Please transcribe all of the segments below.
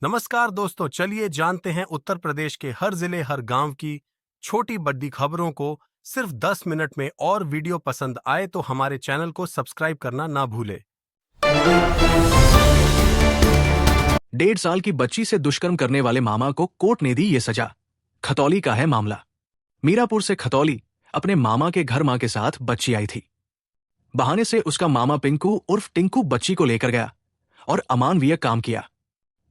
नमस्कार दोस्तों, चलिए जानते हैं उत्तर प्रदेश के हर जिले हर गांव की छोटी बड़ी खबरों को सिर्फ 10 मिनट में। और वीडियो पसंद आए तो हमारे चैनल को सब्सक्राइब करना ना भूले। 1.5 साल की बच्ची से दुष्कर्म करने वाले मामा को कोर्ट ने दी ये सजा। खतौली का है मामला। मीरापुर से खतौली अपने मामा के घर मां के साथ बच्ची आई थी। बहाने से उसका मामा पिंकू उर्फ टिंकू बच्ची को लेकर गया और अमानवीय काम किया।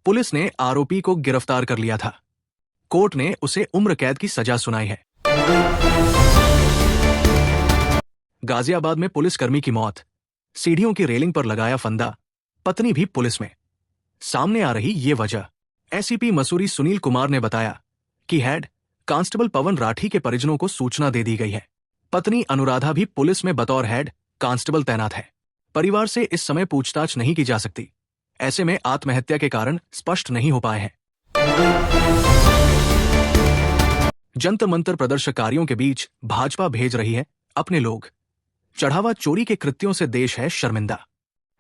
पुलिस ने आरोपी को गिरफ्तार कर लिया था। कोर्ट ने उसे उम्र कैद की सजा सुनाई है। गाजियाबाद में पुलिसकर्मी की मौत, सीढ़ियों की रेलिंग पर लगाया फंदा, पत्नी भी पुलिस में। सामने आ रही ये वजह। एसीपी मसूरी सुनील कुमार ने बताया कि हेड कांस्टेबल पवन राठी के परिजनों को सूचना दे दी गई है। पत्नी अनुराधा भी पुलिस में बतौर हेड कांस्टेबल तैनात है। परिवार से इस समय पूछताछ नहीं की जा सकती। ऐसे में आत्महत्या के कारण स्पष्ट नहीं हो पाए हैं। जंतर मंतर प्रदर्शनकारियों के बीच भाजपा भेज रही है अपने लोग। चढ़ावा चोरी के कृत्यों से देश है शर्मिंदा।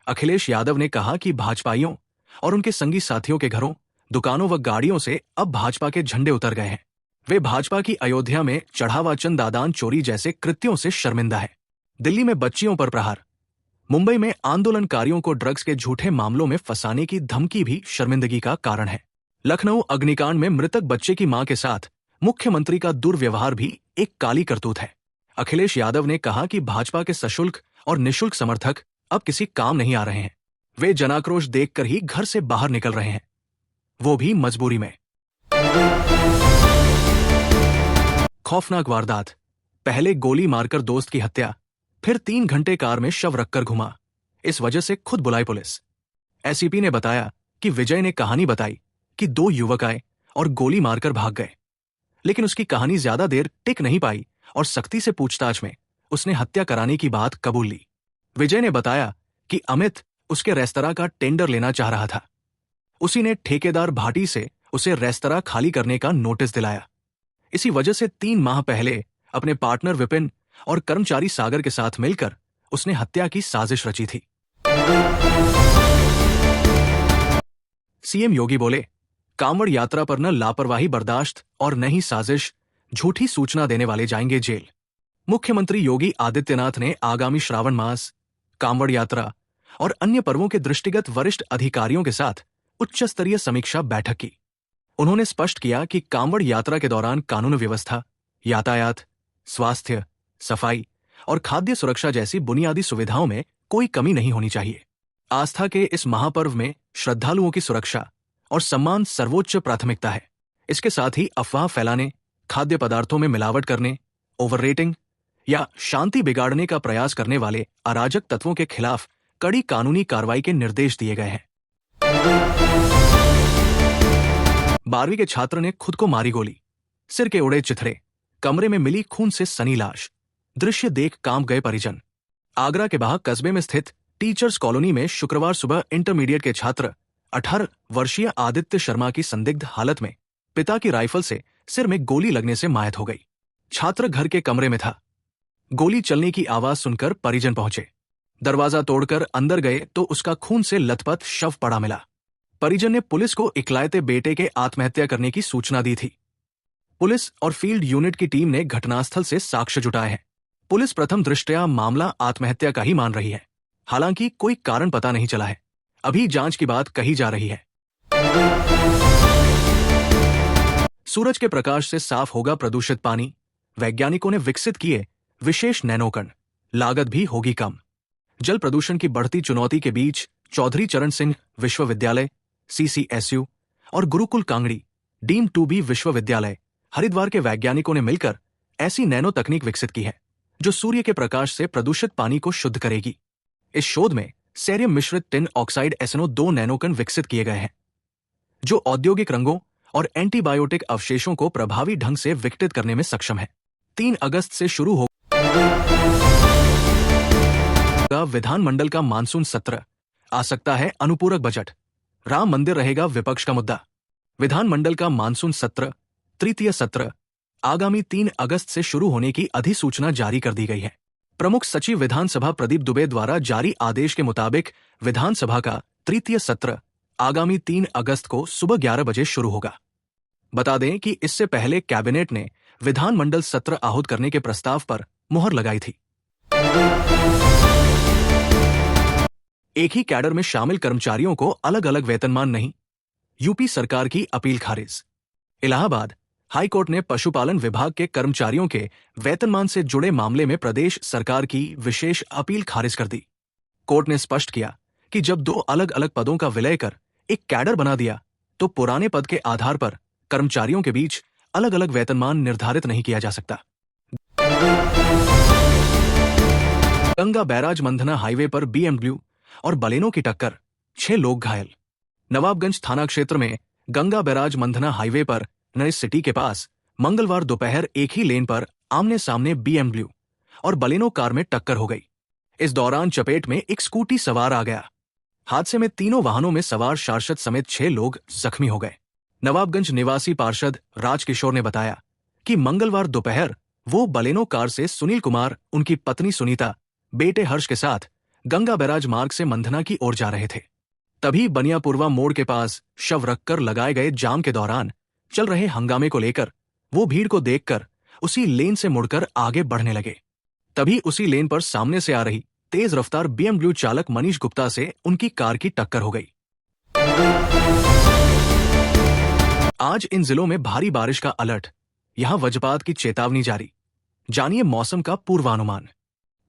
अखिलेश यादव ने कहा कि भाजपाइयों और उनके संगी साथियों के घरों, दुकानों व गाड़ियों से अब भाजपा के झंडे उतर गए हैं। वे भाजपा की अयोध्या में चढ़ावा चंदादान चोरी जैसे कृत्यों से शर्मिंदा है। दिल्ली में बच्चियों पर प्रहार, मुंबई में आंदोलनकारियों को ड्रग्स के झूठे मामलों में फंसाने की धमकी भी शर्मिंदगी का कारण है। लखनऊ अग्निकांड में मृतक बच्चे की मां के साथ मुख्यमंत्री का दुर्व्यवहार भी एक काली करतूत है। अखिलेश यादव ने कहा कि भाजपा के सशुल्क और निशुल्क समर्थक अब किसी काम नहीं आ रहे हैं। वे जनाक्रोश देखकर ही घर से बाहर निकल रहे हैं, वो भी मजबूरी में। खौफनाक वारदात, पहले गोली मारकर दोस्त की हत्या, फिर 3 घंटे कार में शव रखकर घुमा। इस वजह से खुद बुलाई पुलिस। एसीपी ने बताया कि विजय ने कहानी बताई कि 2 युवक आए और गोली मारकर भाग गए, लेकिन उसकी कहानी ज्यादा देर टिक नहीं पाई और सख्ती से पूछताछ में उसने हत्या कराने की बात कबूल ली। विजय ने बताया कि अमित उसके रेस्तरां का टेंडर लेना चाह रहा था। उसी ने ठेकेदार भाटी से उसे रेस्तरां खाली करने का नोटिस दिलाया। इसी वजह से 3 माह पहले अपने पार्टनर विपिन और कर्मचारी सागर के साथ मिलकर उसने हत्या की साजिश रची थी। सीएम योगी बोले, कांवड़ यात्रा पर न लापरवाही बर्दाश्त और न ही साजिश, झूठी सूचना देने वाले जाएंगे जेल। मुख्यमंत्री योगी आदित्यनाथ ने आगामी श्रावण मास, कांवड़ यात्रा और अन्य पर्वों के दृष्टिगत वरिष्ठ अधिकारियों के साथ उच्च स्तरीय समीक्षा बैठक की। उन्होंने स्पष्ट किया कि कांवड़ यात्रा के दौरान कानून व्यवस्था, यातायात, स्वास्थ्य, सफाई और खाद्य सुरक्षा जैसी बुनियादी सुविधाओं में कोई कमी नहीं होनी चाहिए। आस्था के इस महापर्व में श्रद्धालुओं की सुरक्षा और सम्मान सर्वोच्च प्राथमिकता है। इसके साथ ही अफवाह फैलाने, खाद्य पदार्थों में मिलावट करने, ओवर रेटिंग या शांति बिगाड़ने का प्रयास करने वाले अराजक तत्वों के खिलाफ कड़ी कानूनी कार्रवाई के निर्देश दिए गए हैं। 12वीं के छात्र ने खुद को मारी गोली, सिर के उड़े चिथड़े, कमरे में मिली खून से सनी लाश। दृश्य देख कांप गए परिजन। आगरा के बाह कस्बे में स्थित टीचर्स कॉलोनी में शुक्रवार सुबह इंटरमीडिएट के छात्र 18 वर्षीय आदित्य शर्मा की संदिग्ध हालत में पिता की राइफल से सिर में गोली लगने से मायत हो गई। छात्र घर के कमरे में था। गोली चलने की आवाज सुनकर परिजन पहुंचे। दरवाजा तोड़कर अंदर गए तो उसका खून से लथपथ शव पड़ा मिला। परिजन ने पुलिस को इकलौते बेटे के आत्महत्या करने की सूचना दी थी। पुलिस और फील्ड यूनिट की टीम ने घटनास्थल से साक्ष्य जुटाए हैं। पुलिस प्रथम दृष्टया मामला आत्महत्या का ही मान रही है। हालांकि कोई कारण पता नहीं चला है। अभी जांच की बात कही जा रही है। सूरज के प्रकाश से साफ होगा प्रदूषित पानी। वैज्ञानिकों ने विकसित किए विशेष नैनोकण, लागत भी होगी कम। जल प्रदूषण की बढ़ती चुनौती के बीच चौधरी चरण सिंह विश्वविद्यालय, CCSU और गुरुकुल कांगड़ी डीम 2B विश्वविद्यालय हरिद्वार के वैज्ञानिकों ने मिलकर ऐसी नैनो तकनीक विकसित की है जो सूर्य के प्रकाश से प्रदूषित पानी को शुद्ध करेगी। इस शोध में सेरियम मिश्रित टिन ऑक्साइड SNO2 नैनोकण विकसित किए गए हैं, जो औद्योगिक रंगों और एंटीबायोटिक अवशेषों को प्रभावी ढंग से विघटित करने में सक्षम है। 3 अगस्त से शुरू होगा विधानमंडल का मानसून सत्र। आ सकता है अनुपूरक बजट। राम मंदिर रहेगा विपक्ष का मुद्दा। विधानमंडल का मानसून सत्र, तृतीय सत्र, आगामी 3 अगस्त से शुरू होने की अधिसूचना जारी कर दी गई है। प्रमुख सचिव विधानसभा प्रदीप दुबे द्वारा जारी आदेश के मुताबिक विधानसभा का तृतीय सत्र आगामी 3 अगस्त को सुबह 11 बजे शुरू होगा। बता दें कि इससे पहले कैबिनेट ने विधानमंडल सत्र आहूत करने के प्रस्ताव पर मुहर लगाई थी। एक ही कैडर में शामिल कर्मचारियों को अलग अलग वेतनमान नहीं, यूपी सरकार की अपील खारिज। इलाहाबाद हाईकोर्ट ने पशुपालन विभाग के कर्मचारियों के वेतनमान से जुड़े मामले में प्रदेश सरकार की विशेष अपील खारिज कर दी। कोर्ट ने स्पष्ट किया कि जब 2 अलग अलग पदों का विलय कर एक कैडर बना दिया तो पुराने पद के आधार पर कर्मचारियों के बीच अलग अलग वेतनमान निर्धारित नहीं किया जा सकता। गंगा बैराज मंधना हाईवे पर BMW और बलेनो की टक्कर, 6 लोग घायल। नवाबगंज थाना क्षेत्र में गंगा बैराज मंधना हाईवे पर नई सिटी के पास मंगलवार दोपहर एक ही लेन पर आमने सामने BMW और बलेनो कार में टक्कर हो गई। इस दौरान चपेट में एक स्कूटी सवार आ गया। हादसे में तीनों वाहनों में सवार पार्षद समेत 6 लोग जख्मी हो गए। नवाबगंज निवासी पार्षद राजकिशोर ने बताया कि मंगलवार दोपहर वो बलेनो कार से सुनील कुमार, उनकी पत्नी सुनीता, बेटे हर्ष के साथ गंगा बैराज मार्ग से मंधना की ओर जा रहे थे। तभी बनियापुरवा मोड़ के पास शव रखकर लगाए गए जाम के दौरान चल रहे हंगामे को लेकर वो भीड़ को देखकर उसी लेन से मुड़कर आगे बढ़ने लगे। तभी उसी लेन पर सामने से आ रही तेज रफ्तार BMW चालक मनीष गुप्ता से उनकी कार की टक्कर हो गई। आज इन जिलों में भारी बारिश का अलर्ट, यहां वज्रपात की चेतावनी जारी। जानिए मौसम का पूर्वानुमान।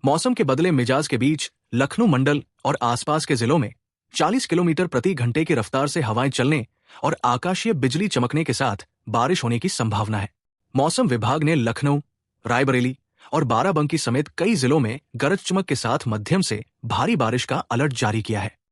मौसम के बदले मिजाज के बीच लखनऊ मंडल और आसपास के जिलों में 40 किलोमीटर प्रति घंटे की रफ्तार से हवाएं चलने और आकाशीय बिजली चमकने के साथ बारिश होने की संभावना है। मौसम विभाग ने लखनऊ, रायबरेली और बाराबंकी समेत कई जिलों में गरज चमक के साथ मध्यम से भारी बारिश का अलर्ट जारी किया है।